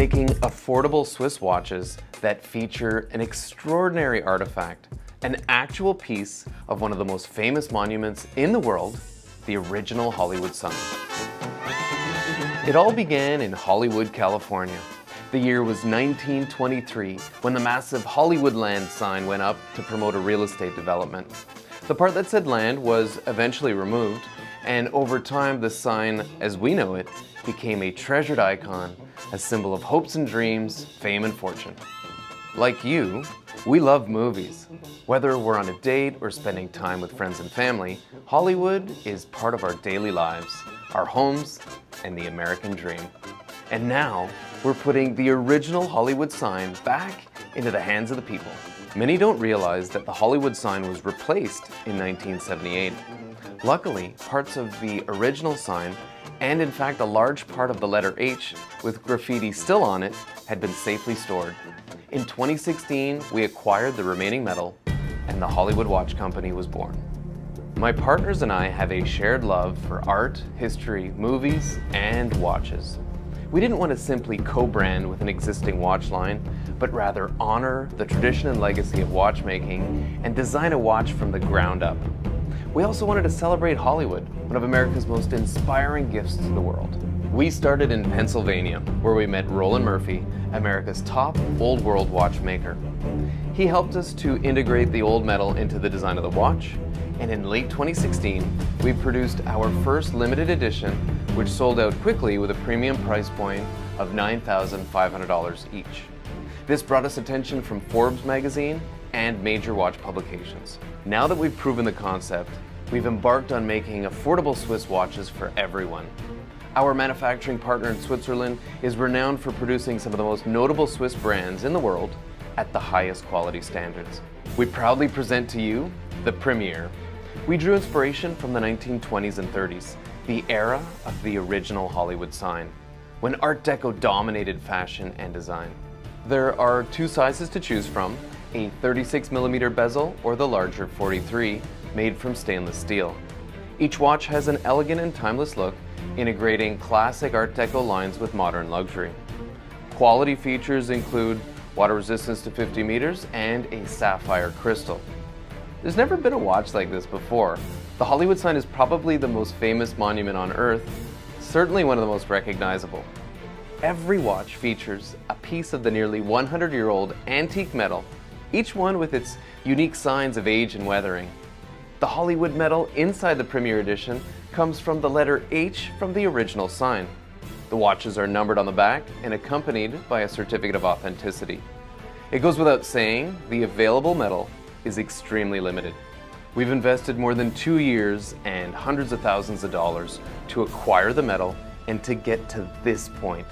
making affordable Swiss watches that feature an extraordinary artifact, an actual piece of one of the most famous monuments in the world, the original Hollywood sign. It all began in Hollywood, California. The year was 1923 when the massive Hollywood land sign went up to promote a real estate development. The part that said land was eventually removed, and over time the sign, as we know it, became a treasured icon, a symbol of hopes and dreams, fame and fortune. Like you, we love movies. Whether we're on a date or spending time with friends and family, Hollywood is part of our daily lives, our homes, and the American dream. And now, we're putting the original Hollywood sign back into the hands of the people. Many don't realize that the Hollywood sign was replaced in 1978. Luckily, parts of the original sign, and in fact a large part of the letter H with graffiti still on it, had been safely stored. In 2016, we acquired the remaining metal, and the Hollywood Watch Company was born. My partners and I have a shared love for art, history, movies, and watches. We didn't want to simply co-brand with an existing watch line, but rather honor the tradition and legacy of watchmaking and design a watch from the ground up. We also wanted to celebrate Hollywood, one of America's most inspiring gifts to the world. We started in Pennsylvania, where we met Roland Murphy, America's top old world watchmaker. He helped us to integrate the old metal into the design of the watch, and in late 2016, we produced our first limited edition, which sold out quickly with a premium price point of $9,500 each. This brought us attention from Forbes magazine and major watch publications. Now that we've proven the concept, we've embarked on making affordable Swiss watches for everyone. Our manufacturing partner in Switzerland is renowned for producing some of the most notable Swiss brands in the world at the highest quality standards. We proudly present to you the Premiere. We drew inspiration from the 1920s and 30s, the era of the original Hollywood sign, when Art Deco dominated fashion and design. There are two sizes to choose from, a 36mm bezel or the larger 43, made from stainless steel. Each watch has an elegant and timeless look, integrating classic Art Deco lines with modern luxury. Quality features include water resistance to 50 meters and a sapphire crystal. There's never been a watch like this before. The Hollywood sign is probably the most famous monument on Earth, certainly one of the most recognizable. Every watch features a piece of the nearly 100-year-old antique metal, each one with its unique signs of age and weathering. The Hollywood metal inside the Premiere Edition comes from the letter H from the original sign. The watches are numbered on the back and accompanied by a certificate of authenticity. It goes without saying, the available metal is extremely limited. We've invested more than 2 years and hundreds of thousands of dollars to acquire the metal and to get to this point.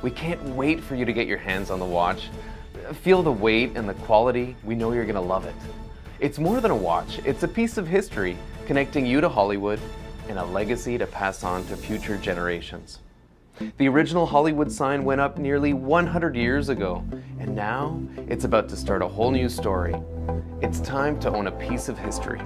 We can't wait for you to get your hands on the watch. Feel the weight and the quality. We know you're gonna love it. It's more than a watch. It's a piece of history connecting you to Hollywood and a legacy to pass on to future generations. The original Hollywood sign went up nearly 100 years ago, and now it's about to start a whole new story. It's time to own a piece of history.